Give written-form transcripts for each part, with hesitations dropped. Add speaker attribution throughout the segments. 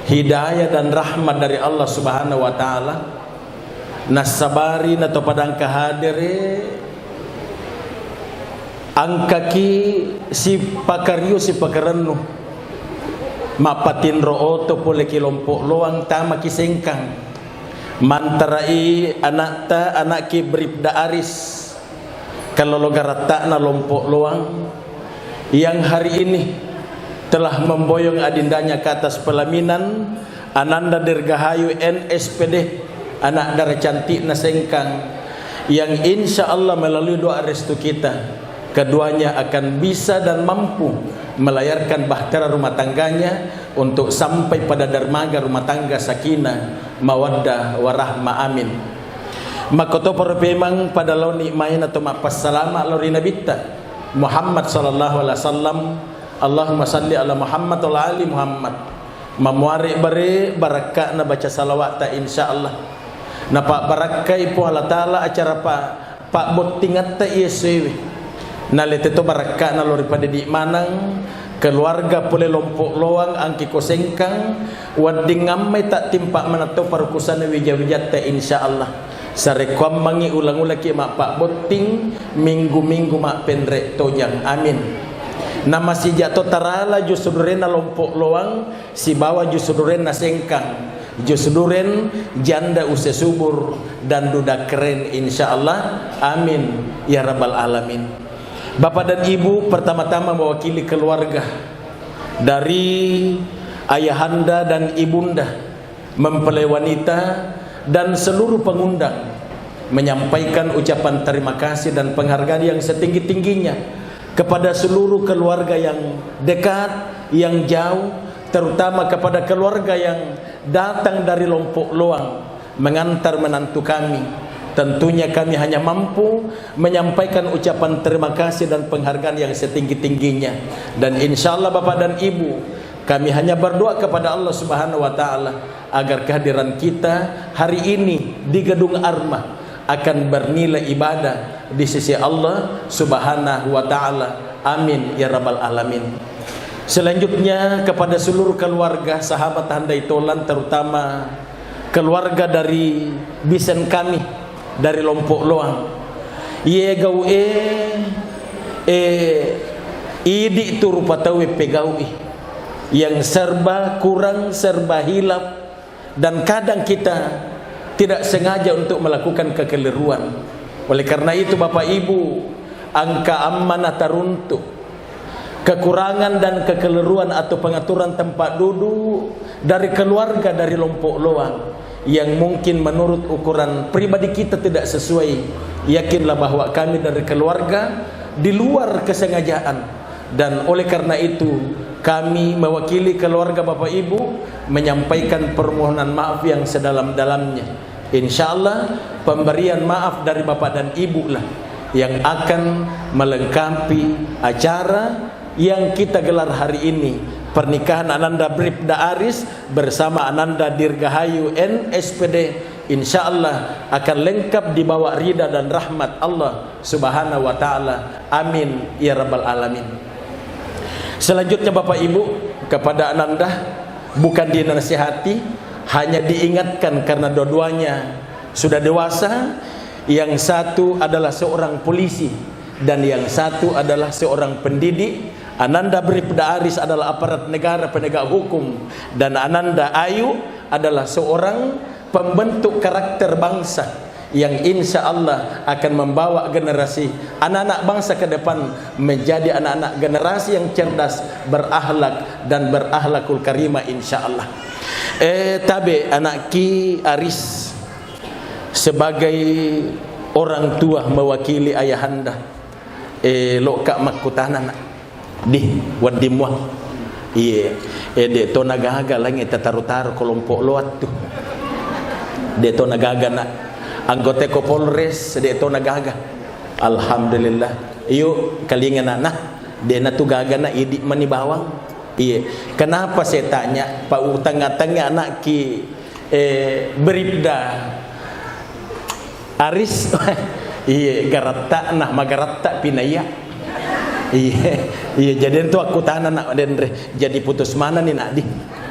Speaker 1: hidayah dan rahmat dari Allah Subhanahu wa taala nasabari na to padang kahadere angkaki si pakaryo si pakaranno mapatin rooto pole kilompo loang tama kisengkang mantarai anak ki beribda aris kalau logarata na lompo loang yang hari ini telah memboyong adindanya ke atas pelaminan Ananda Dirgahayu NSPD anak darah cantik na sengkang yang insya Allah melalui doa restu kita keduanya akan bisa dan mampu melayarkan bahtera rumah tangganya untuk sampai pada dermaga rumah tangga sakinah mawaddah warahmah amin. Makoto perpemang pada launi main atau mapas salama lori nabita Muhammad sallallahu alaihi wasallam. Allahumma salli ala Muhammad wa ali Muhammad. Mamuari bare barakah na baca salawat ta insyaallah. Na pak barakai po Allah taala acara pak botingat ta yesewe. Na lete to barakah na lori pada di manang keluarga pole lompok loang angki kosengkang wading ngammai tak timpak manato parukusan wija-wijat ta insyaallah. Sarekwam mangi ulang-ulang ki mak pak boting minggu-minggu mak pendrek tojang amin. Nama si jatuh tarala jusuduren na lompok loang si bawa jusuduren na sengkang jusuduren janda use subur dan duda keren insyaallah amin ya rabbal alamin. Bapak dan ibu pertama-tama mewakili keluarga dari ayahanda dan ibunda mempelai wanita dan seluruh pengundang menyampaikan ucapan terima kasih dan penghargaan yang setinggi-tingginya kepada seluruh keluarga yang dekat, yang jauh, terutama kepada keluarga yang datang dari Lompok Loang mengantar menantu kami. Tentunya kami hanya mampu menyampaikan ucapan terima kasih dan penghargaan yang setinggi-tingginya. Dan insya Allah Bapak dan Ibu, kami hanya berdoa kepada Allah Subhanahu wa taala agar kehadiran kita hari ini di Gedung Armah akan bernilai ibadah di sisi Allah Subhanahu wa taala. Amin ya rabbal alamin. Selanjutnya kepada seluruh keluarga sahabat handai tolan, terutama keluarga dari bisen kami dari Lompok Loang. Ye gau idi turu patawe pegawi yang serba kurang, serba hilaf, dan kadang kita tidak sengaja untuk melakukan kekeliruan. Oleh karena itu Bapak Ibu, angka amanah taruntuk kekurangan dan kekeliruan atau pengaturan tempat duduk dari keluarga dari Lompok Loang yang mungkin menurut ukuran pribadi kita tidak sesuai, yakinlah bahwa kami dari keluarga di luar kesengajaan. Dan oleh karena itu kami mewakili keluarga Bapak Ibu menyampaikan permohonan maaf yang sedalam-dalamnya. Insyaallah pemberian maaf dari Bapak dan Ibu lah yang akan melengkapi acara yang kita gelar hari ini, pernikahan Ananda Bribda Aris bersama Ananda Dirgahayu NSPD. Insyaallah akan lengkap di bawah ridha dan rahmat Allah Subhanahu wa taala. Amin ya rabbal alamin. Selanjutnya Bapak Ibu, kepada Ananda bukan dinasihati, hanya diingatkan karena dua-duanya sudah dewasa. Yang satu adalah seorang polisi dan yang satu adalah seorang pendidik. Ananda Bribda Aris adalah aparat negara penegak hukum, dan Ananda Ayu adalah seorang pembentuk karakter bangsa yang insya Allah akan membawa generasi anak-anak bangsa ke depan menjadi anak-anak generasi yang cerdas, berakhlak dan berakhlakul karimah insya Allah. Tabe anak Ki Aris sebagai orang tua mewakili ayahanda lokak makutanan di wadimwa iya de to nagaga langi tatarutar kelompok loat tu de to nagaga na anggota ko Polres de to nagaga alhamdulillah iyo kalingan na de na tu gaga na idi manibawang iya. Kenapa saya tanya Pak utang-utang anak Ki Bribda Aris iya garatta nah magaratta pinaya Iya, iya jadi itu aku tahan nak Dendre. Jadi putus mana nih nak di?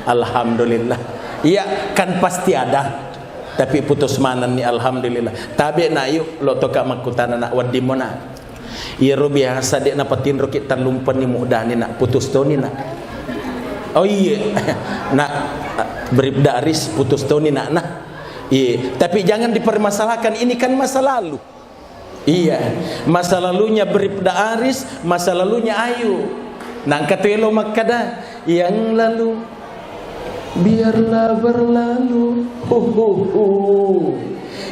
Speaker 1: Alhamdulillah. Iya kan pasti ada. Tapi putus mana nih alhamdulillah. Tabe nak yuk lo toka makutana nak wadi mona. Iya ro biasa dek na patin ro kita lumpen ni mudah ni nak putus to ni nak. Oh iya. Nak beribda aris putus to ni nak nah. Iya, tapi jangan dipermasalahkan, ini kan masa lalu. Iya, masa lalunya beribda aris, masa lalunya ayu. Nangka tuelo makada yang lalu biarlah berlalu.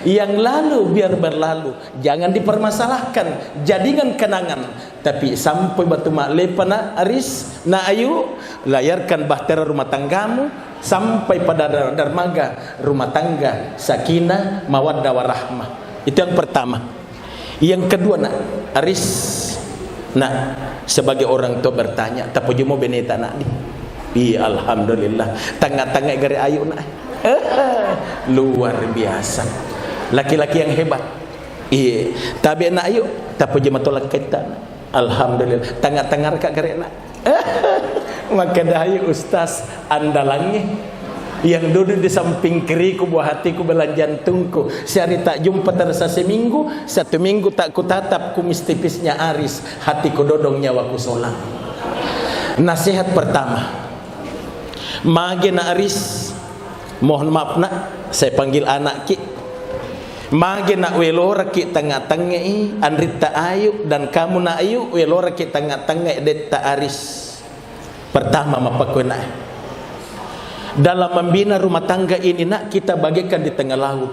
Speaker 1: Yang lalu biar berlalu, jangan dipermasalahkan, jadikan kenangan. Tapi sampai batu mak lepana aris na ayu, layarkan bahtera rumah tanggamu sampai pada dermaga rumah tangga sakinah mawaddah warahmah. Itu yang pertama. Yang kedua nak aris nak sebagai orang tua bertanya tapi jumo beneta nak di. Iya alhamdulillah tengah-tengah gare ayu nak. Luar biasa. Laki-laki yang hebat. Iya, tapi nak ayu tapi jumo tolak kita. Alhamdulillah tengah-tengah kak gare nak. Maka dahayu ustaz andalannya yang duduk di samping kiriku buah hatiku belan jantungku. Sehari tak jumpa terasa seminggu, satu minggu tak kutatap kumis tipisnya aris, hatiku dodong nyawaku solang. Nasihat pertama, mage na aris, mohon maaf nak, saya panggil anak ki. Mage nak welora ki tengah-tengah andrita ayu dan kamu nak ayu welora ki tengah-tengah detta aris. Pertama mapakku nak. Dalam membina rumah tangga ini nak kita bagaikan di tengah laut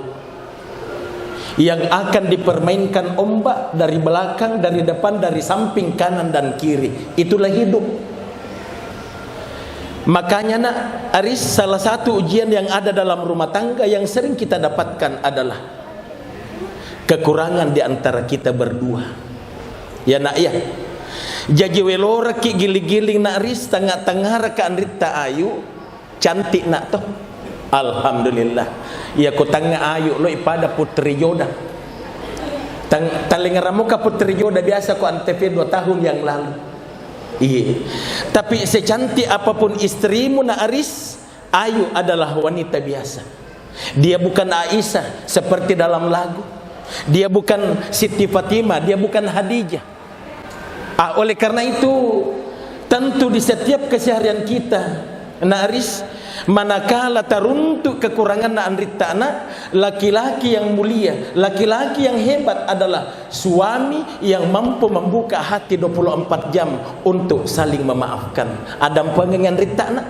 Speaker 1: yang akan dipermainkan ombak dari belakang, dari depan, dari samping, kanan dan kiri. Itulah hidup. Makanya nak aris, salah satu ujian yang ada dalam rumah tangga yang sering kita dapatkan adalah kekurangan di antara kita berdua. Ya nak ya. Jadi welora ki giling-giling nak aris tengah-tengah raka andrita ayu cantik nak toh. Alhamdulillah. Ya ko tanga ayu lo ipada putri Yoda. Talingaramuka putri Yoda biasa ko antv 2 tahun yang lalu. Iya. Tapi secantik apapun istrimu nak aris, ayu adalah wanita biasa. Dia bukan Aisyah seperti dalam lagu. Dia bukan Siti Fatimah, dia bukan Hadijah. Oleh karena itu tentu di setiap keseharian kita naris, manakala teruntuk kekurangan na andrita anak, laki-laki yang mulia, laki-laki yang hebat adalah suami yang mampu membuka hati 24 jam untuk saling memaafkan. Adam pengen andrita anak,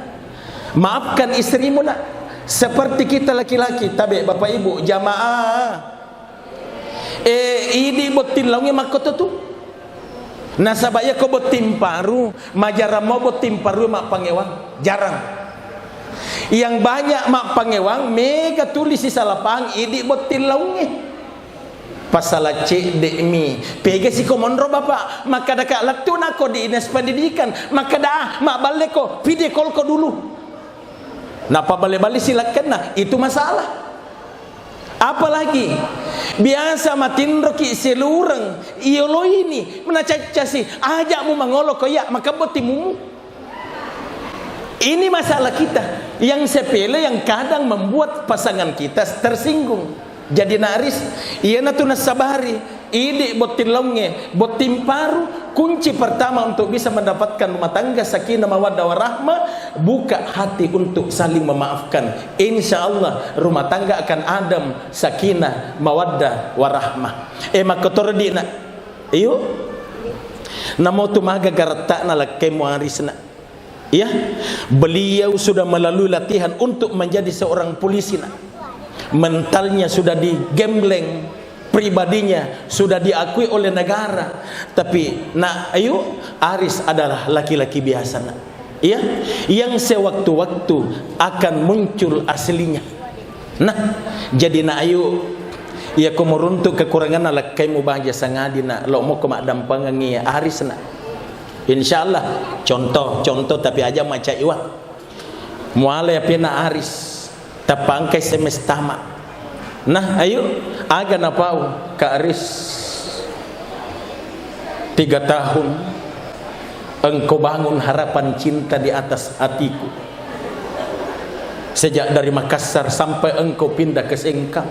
Speaker 1: maafkan istrimu nak. Seperti kita laki-laki, tabe bapak ibu jamaah. Ini botin laungi makoto tu. Nasabaya ko botim paru, majara mo botim paru mak pangewang, jarang. Yang banyak mak pangewang mega tulis di salapang idi botin laungi. Pasal cek de mi, pege si komondro bapak, maka dak laktu nako di dinas pendidikan, maka dah mak balik ko video call ko dulu. Napa balik-balik silakan nah, itu masalah. Apalagi biasa matin roki selurang iolo ini menacacasi ajakmu mangolo koyak maka botimu. Ini masalah kita yang sepele yang kadang membuat pasangan kita tersinggung. Jadi naris iya natu nasabari ide botin longe botin paru. Kunci pertama untuk bisa mendapatkan rumah tangga sakinah mawaddah warahmah, buka hati untuk saling memaafkan. Insya Allah rumah tangga akan adem, sakinah mawaddah warahmah. Makotordi nak iyo namo tumaga garata na lakai muarisna. Ya, beliau sudah melalui latihan untuk menjadi seorang polisi nak. Mentalnya sudah digembleng, pribadinya sudah diakui oleh negara. Tapi nak ayu aris adalah laki-laki biasa nak. Ya, yang sewaktu-waktu akan muncul aslinya. Nah, jadi nak ayu ya ko meruntuk kekurangan ala kai mu bahja sangadi nak lo mo ko mak dampangangi aris nak. Insyaallah contoh tapi aja maca iwa. Muale pina aris tapangkai semestama. Nah ayo aga napau ka aris 3 tahun engkau bangun harapan cinta di atas hatiku. Sejak dari Makassar sampai engkau pindah ke Sengkang.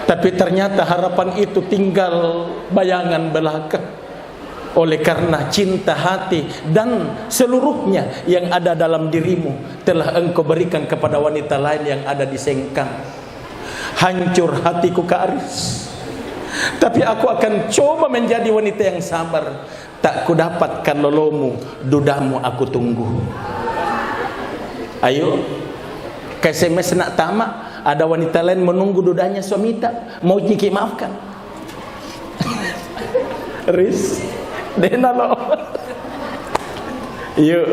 Speaker 1: Tapi ternyata harapan itu tinggal bayangan belaka. Oleh karena cinta hati dan seluruhnya yang ada dalam dirimu telah engkau berikan kepada wanita lain yang ada di Sengkang. Hancur hatiku ke Aris. Tapi aku akan coba menjadi wanita yang sabar. Tak ku dapatkan lolomu, dudamu aku tunggu. Ayo, ke SMS nak tamak, ada wanita lain menunggu dudanya suami tak mau nyiki maafkan. Riz, dena lo. Yuk,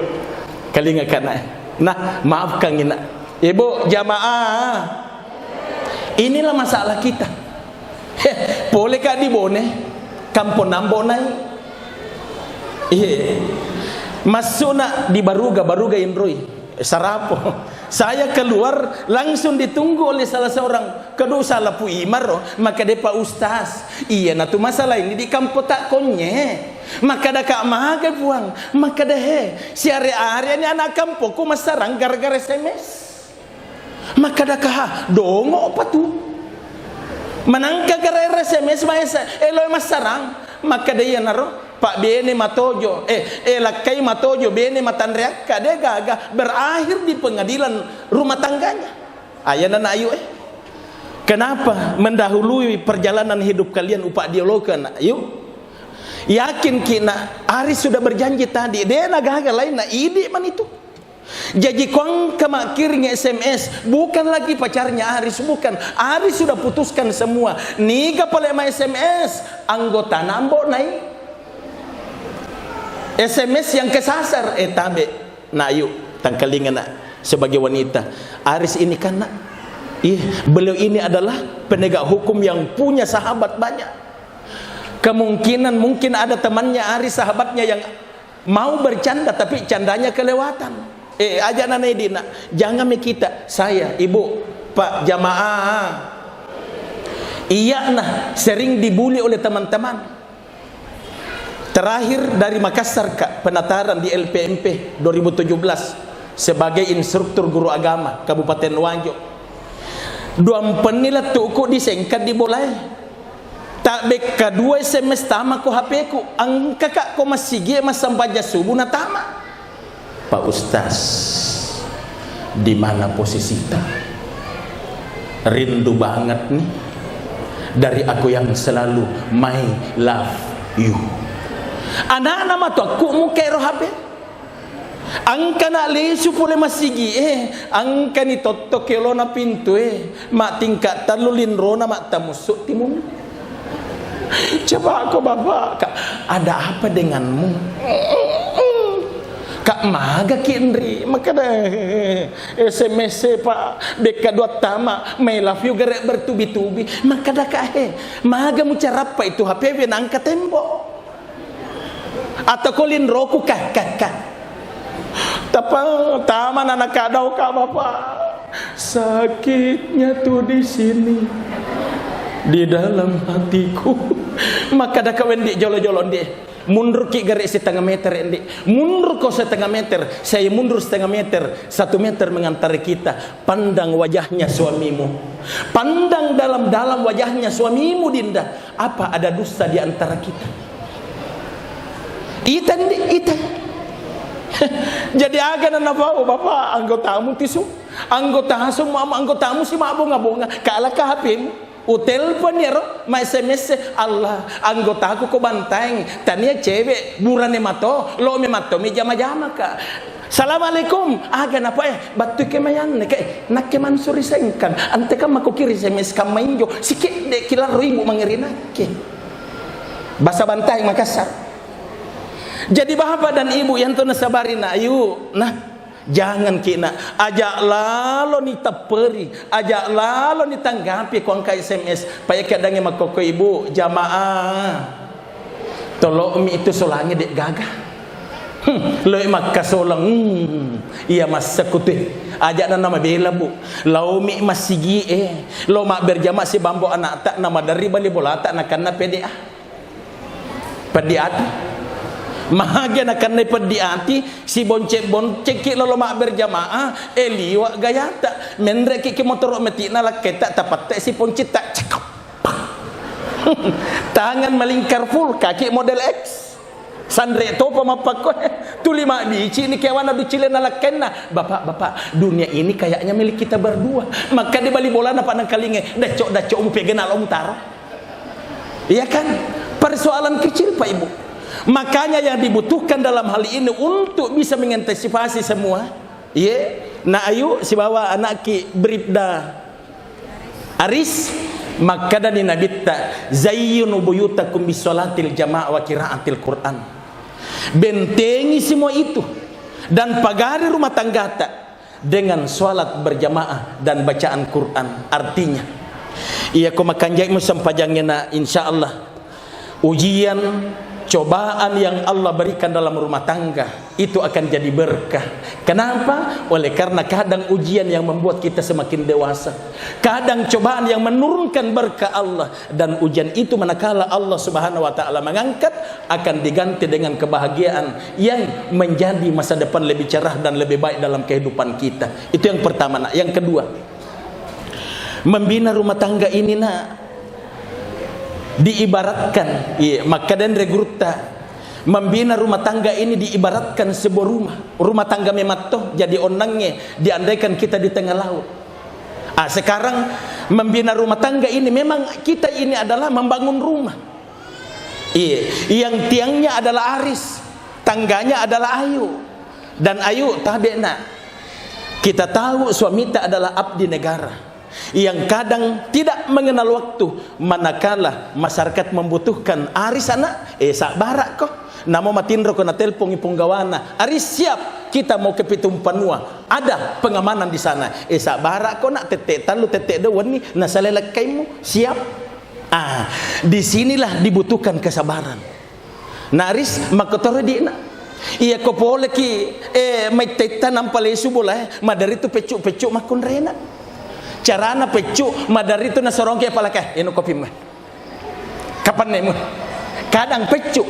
Speaker 1: kali ngakan nah maafkan ina. Ibu jamaah, inilah masalah kita. Boleh kah dibone? Kampung nambo naik. Masuk nak di Baruga Indroi Sarapo. Saya keluar langsung ditunggu oleh salah seorang kedua salah pu imar, maka depa ustaz. Iya na tu masalah ini di kampung tak konye. Maka dah kak maga buang, maka dah si area ni anak kampung ku masarang gara-gara SMS. Maka dah kah dongo apa tu? Manangka gara-gara SMS maesa eloy masarang, maka dia naro Pak Bene Matojo, lakai Matojo Bene Matandreaka, dia gagah berakhir di pengadilan rumah tangganya. Ayana ayu kenapa mendahului perjalanan hidup kalian upak dialogan? Ayo, yakin kina Aris sudah berjanji tadi, dia gagah lain na ide man itu. Jadi kong kemakirnya SMS bukan lagi pacarnya Aris, bukan. Aris sudah putuskan semua. Niga pala SMS anggota nambo naik. SMS yang kesasar tabe na yuk tangkalingan nak sebagai wanita. Aris ini kan nak beliau ini adalah penegak hukum yang punya sahabat banyak. Kemungkinan mungkin ada temannya Aris sahabatnya yang mau bercanda tapi candanya kelewatan. Aja nana Edina, jangan kita saya ibu pak jamaah iya nah sering dibully oleh teman-teman. Terakhir dari Makassar Kak, penataran di LPMP 2017 sebagai instruktur guru agama Kabupaten Wajo. Dua penilat tuku disengkat di bolai. Tak beka dua SMS tama ko HP ku, ang kakak ko masige masambaja subuh na tama. Pak Ustaz, di mana posisi kita? Rindu banget nih dari aku yang selalu my love you. Anak-anak matu aku mukai rohabe. Angka nak lesu pule masigi angka ni toto kelo na pintu mak tingkat talulin rona mak tamusuk timun. Coba aku bapak kak, ada apa denganmu? Kak maga kindri maka dah SMS pak beka dua tama my love you gerek bertubi-tubi maka dah kak maga mu cara apa itu HP nangka tembok atau kolin roku kak tapang taman anak kadau kak bapak sakitnya tuh di sini di dalam hatiku maka dah kawan di jolo-jolon dia mundur ki garis setengah meter endi mundur kau setengah meter saya mundur setengah meter 1 meter mengantar kita. Pandang wajahnya suamimu, pandang dalam wajahnya suamimu Dinda, apa ada dusta di antara kita? Itan jadi agan na bapak anggotamu tisu anggota semua anggotamu si mak bunga kalah ka hapin telepon ya ro ma SMS Allah anggotaku ko banteng tania cewek burane mato lo me mato me jama-jama ka. Assalamualaikum agan apa batu ke mayan ke nak ke mansuri sengkan ante kam aku kiri SMS kam mainjo sikit de kila ribu mangirina ke bahasa banteng Makassar. Jadi bapak dan ibu yang tu nasabarin ayu nah jangan kina ajak lalo ni taperi ajak lalo ni tanggapi kong ka SMS paya kadange makoko ibu jamaah tolong mi itu solange dek gagah loy makka solang iya masa kutih ajak na nama bela bu lau mi masigi lo mak berjamaah si bambo anak tak nama dari bali bola tak nak kana PDA Mahagia nak kanai pediati si bonceng ki lolo mak berjamaah liwa gayata mendre ki motor metina la keta tapat si poncit tak cakap. Tangan melingkar full, kaki model X. Sandre to pamapak ko tu 5 biji ni kawan adu cile nalakenna. Bapak dunia ini kayaknya milik kita berdua. Maka di bali bola apa nang kalinge dacok mu pegenal om taro. Iya kan? Persoalan kecil Pak Ibu. Makanya yang dibutuhkan dalam hal ini untuk bisa mengantisipasi semua. Iya. Nah ayu si bawa anak ki Bribda Aris maka dan nabitta zayyinu buyutakum bisolatil jamaah wa qiraatil Quran. Bentengi semua itu dan pagari rumah tangga dengan salat berjamaah dan bacaan Quran. Artinya ia ko makanjai musampajangnya na insyaallah ujian cobaan yang Allah berikan dalam rumah tangga itu akan jadi berkah. Kenapa? Oleh karena kadang ujian yang membuat kita semakin dewasa, kadang cobaan yang menurunkan berkah Allah, dan ujian itu manakala Allah Subhanahu wa taala mengangkat akan diganti dengan kebahagiaan yang menjadi masa depan lebih cerah dan lebih baik dalam kehidupan kita. Itu yang pertama. Yang kedua, membina rumah tangga ini diibaratkan maka dan regrutta membina rumah tangga ini diibaratkan sebuah rumah tangga mematoh jadi onangnya diandaikan kita di tengah laut. Sekarang membina rumah tangga ini memang kita ini adalah membangun rumah yang tiangnya adalah Aris, tangganya adalah Ayu, dan Ayu tabena kita tahu suami kita adalah abdi negara yang kadang tidak mengenal waktu manakala masyarakat membutuhkan Aris anak sabarak kok namo matindro kena telpon ipung gawana Aris siap kita mau ke Pitung Panua ada pengamanan di sana sabarak kok nak tetek talu tetek dewan ni nasalelak kaimu siap. Disinilah dibutuhkan kesabaran. Aris makotore di na iya ko pole ki may teta nampalesu bola madari tu pecuk makun rena carana pecuk madari itu nasorong ke palaka ino kopi mah kapan nemu kadang pecuk.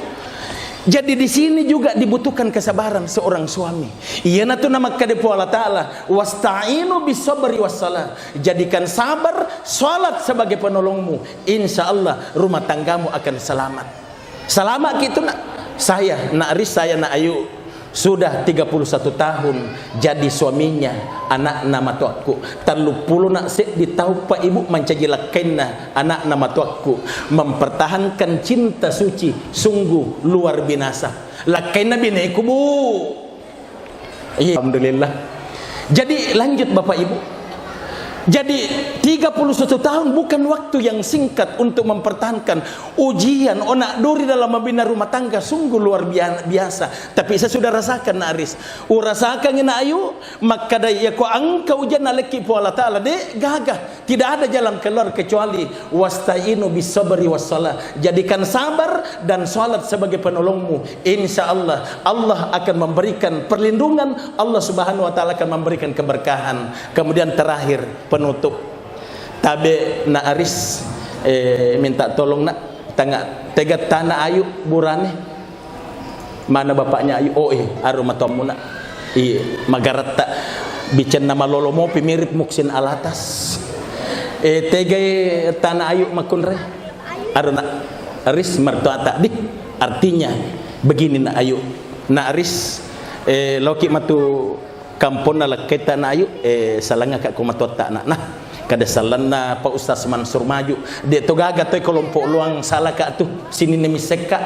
Speaker 1: Jadi di sini juga dibutuhkan kesabaran seorang suami. Iya na tu nama kadepo Allah Taala wasta'inu bisabri wassalah. Jadikan sabar salat sebagai penolongmu, insyaallah rumah tanggamu akan selamat gitu nak. Saya nak Aris, saya nak Ayu sudah 31 tahun jadi suaminya anak nama tuaku. 30 nak sek ditau Pak Ibu mencajilakkenna anak nama tuaku mempertahankan cinta suci sungguh luar binasa. Lakkenna bineku Bu. Alhamdulillah. Jadi lanjut Bapak Ibu. Jadi 31 tahun bukan waktu yang singkat untuk mempertahankan ujian onak duri dalam membina rumah tangga sungguh luar biasa. Tapi saya sudah rasakan Aris, rasakan na Ayu, maka daya ko angka ujian aleki po Allah Taala de gagah. Tidak ada jalan keluar kecuali wasta'inu bisabri wassalah. Jadikan sabar dan salat sebagai penolongmu. Insyaallah Allah akan memberikan perlindungan, Allah Subhanahu wa taala akan memberikan keberkahan. Kemudian terakhir penutup tabe na Aris minta tolong nak tegat tanah Ayu burane mana bapaknya Ayu aruma tomuna magarata bican nama lolomo pimirip muksin alatas tegai tanah Ayu makunre aruna Aris mertuata di artinya begini na Ayu na Aris loki matu kampung na kita na Ayu salanga ka kumatota na kada salanna Pak Ustaz Mansur Maju de to gaga toy kelompok luang salaka tu sini nemiseka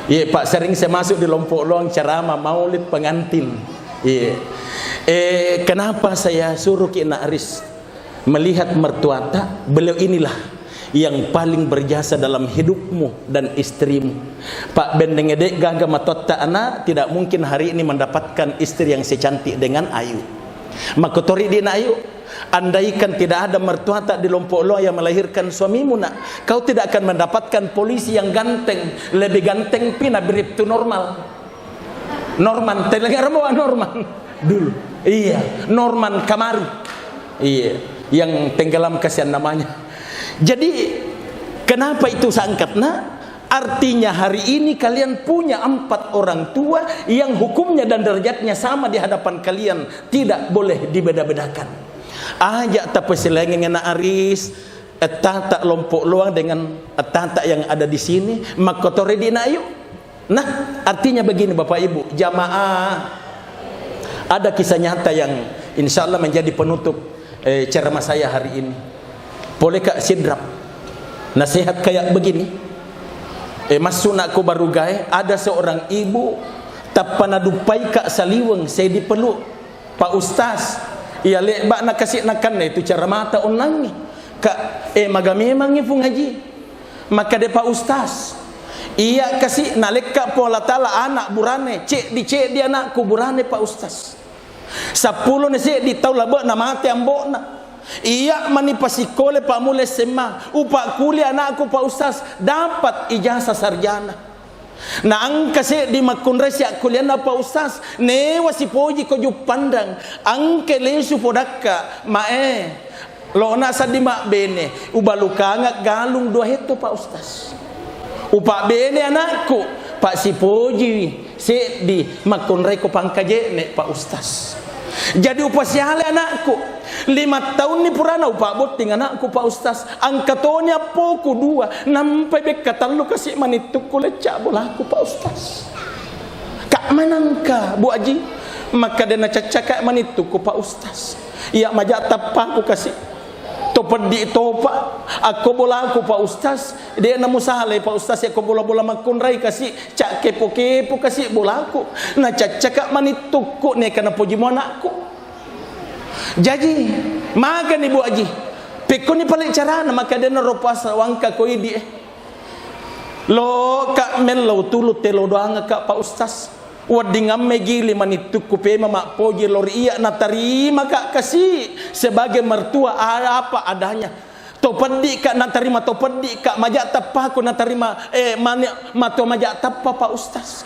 Speaker 1: Pak sering saya masuk di kelompok luang ceramah maulid pengantin kenapa saya suruh kina Aris melihat mertuata beliau inilah yang paling berjasa dalam hidupmu dan istrimu. Pak bendengede gaga matotta ana tidak mungkin hari ini mendapatkan istri yang secantik dengan Ayu. Makotori dina Ayu, andaikan tidak ada mertuata di Lompok Loa yang melahirkan suamimu nak, kau tidak akan mendapatkan polisi yang ganteng, lebih ganteng pina beriptu normal. Norman, Norman dulu. Iya, Norman Kamaru. Iya, yang tenggelam kasihan namanya. Jadi kenapa itu sangkat nak Artinya hari ini kalian punya 4 orang tua yang hukumnya dan derajatnya sama di hadapan kalian, tidak boleh dibeda-bedakan. Ajak tapi selengeng anak aris, tak lompok luang dengan tak yang ada di sini, makotore di nayu. Nah, artinya begini Bapak Ibu, jamaah, ada kisah nyata yang insya Allah menjadi penutup ceramah saya hari ini. Boleh Kak sidrap nasihat kayak begini. Masuk nak ku baru gay, ada seorang ibu tapana dupai Kak saliweng saya dipeluk Pak Ustaz. Ia lebak nak kasih nakan itu cara mata onang ni. Kak maga memang ni pun ngaji. Maka de Pak Ustaz. Ia kasih naleka pola taala anak burane, cek di anakku burane Pak Ustaz. 10 ni cek di tau labak na mati ambok na. Ia manipasikole Pak Mule SMA, upak kuliah anakku Pak Ustaz dapat ijazah sarjana. Na ang kasi di makunresya kuliah na Pak Ustaz, newa si poji ko pandang, ang kelesu podakka mae. Lo na sa di mak bene, ubalukanga galung 2 hekto Pak Ustaz. Upak bene anakku, Pak si poji si di makunre ko pangkaje ne Pak Ustaz. Jadi upasiale anakku 5 tahun ni purana upak boting anakku Pak Ustaz. Angkatonya poku 2 nampai bekatan lu kasih manituk ku lecak bolaku Pak Ustaz. Kak manangka Bu Haji? Maka dena cacak manituk ku Pak Ustaz. Ia majak tapaku kasih topedi topa aku bolaku Pak Ustaz. Dia namu sale Pak Ustaz aku bola-bola makunrai kasih cak kepo-kepo kasih bolaku. Na cacak manituk ku ne kana poji monakku. Jadi makan Ibu Haji peko ni paling cara na maka dena ropas wangka ko idi lo Kak melo tulut telo doanga Kak Pak Ustaz. Wading amme gili manituk ku pe mama poji lori iya na tarima Kak kasih sebagai mertua apa adanya. Topedi Kak na tarima topedi Kak majak tapah ku na tarima mato majak tapah Pak Ustaz.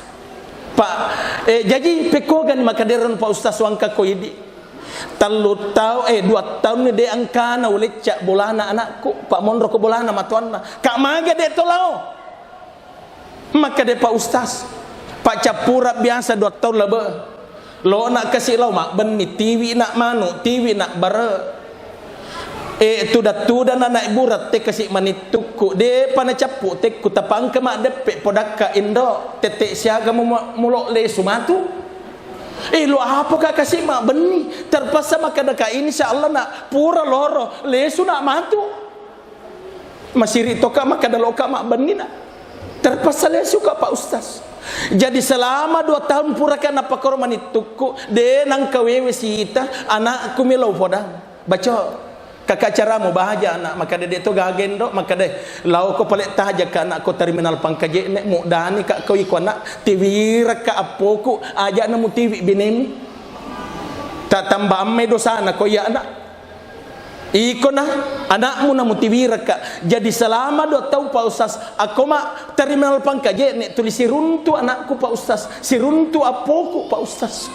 Speaker 1: Pak jadi pekogan maka deron Pak Ustaz wangka ko idi. 2 tahun ni de angkana ulecak bolana anakku Pak Mondro ko bolana matuanna Kak maga de tolao. Maka de Pak Ustaz Pak capura biasa 2 tahun lebe. Lo nak kasih lau mak beni TV nak manu, TV nak bara. Tuda na naik burat te kasih manituku. De pana capu te ku tapang ke mak depek podaka indo tetek siaga mulok le sumatu. Lo apa Kak kasih mak beni? Terpaksa maka deka insyaallah nak pura loro lesu nak matu. Masih rito Kak maka daloka mak beni nak. Terpaksa lesu Kak Pak Ustaz. Jadi selama 2 tahun pura kan apa korban ituku de nang kawewe sita anakku milau podang baca kakak cara mau bahagia anak maka de to gagendo maka de lau ko palet taja ka anak ko terminal pangkaje nek mudani kak ko iko anak TV raka apoku aja namu TV binemi tak tambah amme dosa anak ko ya anak iko na anakmu namu TV raka. Jadi selama 2 tahun Pak Ustaz aku mak terminal pangkaje nek tulis siruntu anakku Pak Ustaz siruntu apoku Pak Ustaz.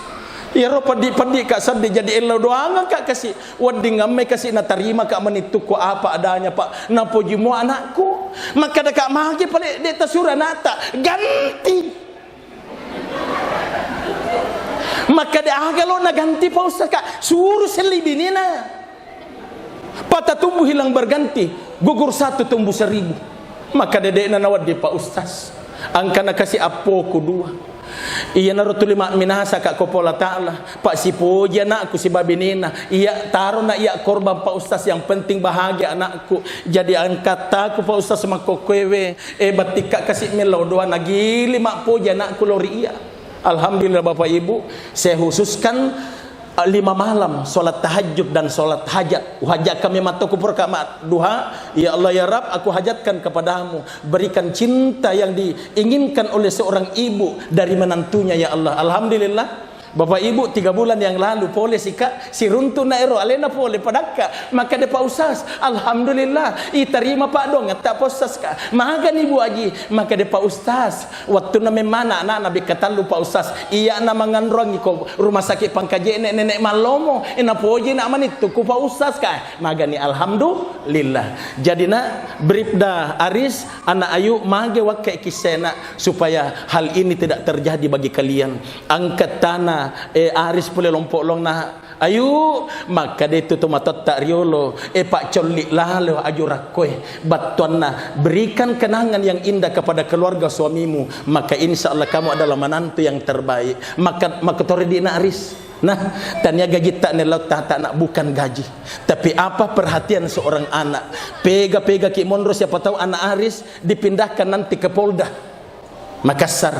Speaker 1: Ya ro padi Kak sabdi jadi elo doanga Kak kasih wading amme kasih na tarima Kak menituku apa adanya Pak na pojimu anakku maka da Kak magi pale de tasura nata ganti maka de agalo na ganti Pak Ustaz Kak suruh selibinina patah tumbuh hilang berganti gugur 1 tumbuh 1000 maka dedek na nawad di Pak Ustaz angka na kasih apoku 2 iya narutul lima minasa Kak Kopola Ta'ala Pak si poji anakku si babinina iya taruh na iya korban Pak Ustaz yang penting bahagia anakku jadi angkat aku Pak Ustaz makokwewe batik Kak kasih melau doa nagili mak poji anakku lori iya. Alhamdulillah Bapak Ibu saya khususkan 5 malam solat tahajud dan solat hajat. Hajat kami mataku perkamat duha. Ya Allah ya Rabb, aku hajatkan kepadamu berikan cinta yang diinginkan oleh seorang ibu dari menantunya ya Allah. Alhamdulillah Bapak Ibu 3 bulan yang lalu pole si runtu na ero alena pole padaka maka de Pak Ustaz alhamdulillah iterima Pak dong tak Ustaz ka magan Ibu Aji maka de Pak Ustaz waktu na memana anak nabi katalu Pak Ustaz iya na mangandrong ko rumah sakit pangkaje nenek malomo ina poje na manitu ku Pak Ustaz ka magani alhamdulillah jadina Bribda Aris anak ayu mage wakai kisena supaya hal ini tidak terjadi bagi kalian angkat tanah Aris pulih lompok long na ayu maka dia tu matot tak riolo Pak colik lalu ajurakoi batuan na berikan kenangan yang indah kepada keluarga suamimu maka insya Allah kamu adalah menantu yang terbaik maka tori di Aris nah tanya gaji tak nelau tak nak bukan gaji tapi apa perhatian seorang anak pega ki mondro siapa tahu anak Aris dipindahkan nanti ke Polda Makassar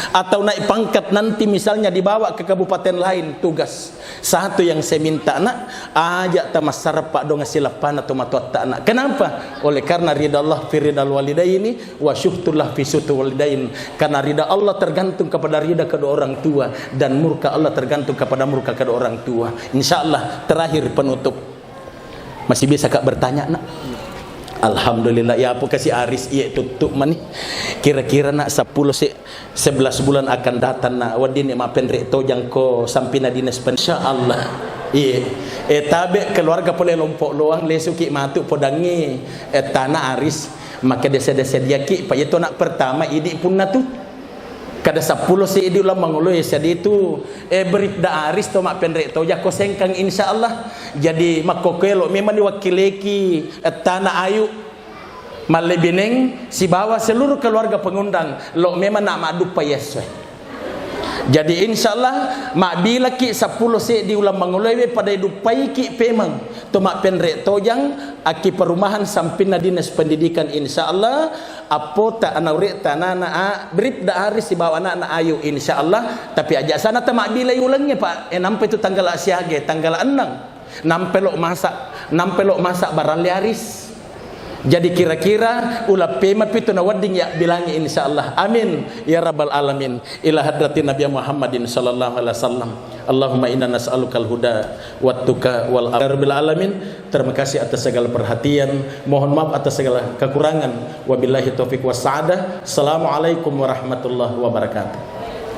Speaker 1: atau naik pangkat nanti misalnya dibawa ke kabupaten lain tugas satu yang saya minta nak ajak tamasar pak dong silapan atau matuat tak nak kenapa oleh karena ridha Allah fi ridal walidaini wa syuhtullah fi syuhtul walidain karena ridha Allah tergantung kepada ridha kedua orang tua dan murka Allah tergantung kepada murka kedua orang tua insyaallah terakhir penutup masih bisa kak bertanya nak alhamdulillah ya apa kasih Aris iya tutup mani kira-kira nak 11 bulan akan datang nak wadini mapen rekto jangko sampina dinas insyaallah iya tabe keluarga pole lompok luang lesuki matu podangi tanah Aris maka desa dia ki pak itu nak pertama idi pun natu kada 10 idi ulang manguloi jadi itu Bribda Aris to mak pendek to jako sengkang insyaallah jadi makokelo memang diwakileki tanah ayu malebineng si bawa seluruh keluarga pengundang lo memang nak madu payes jadi insyaallah mak bila ki 10 di ulang manguloi pada dupai ki pemang to mak pendek to jang aki perumahan sampina dinas pendidikan insyaallah apota anak tanana Bribda Aris dibawa anak ayu insyaallah tapi ajak sana tamak bila ulangnya Pak nampai itu tanggal asiage tanggal 6 nampelok masak barang Aris jadi kira-kira ulah pema pitu na wading ya bilangi insyaallah amin ya rabbal alamin ila hadratin Nabi Muhammadin sallallahu alaihi wasallam Allahumma inna nas'alukal huda wat tuqa wal rabbil alamin terima kasih atas segala perhatian mohon maaf atas segala kekurangan wabillahi taufik was sa'adah assalamualaikum warahmatullahi wabarakatuh.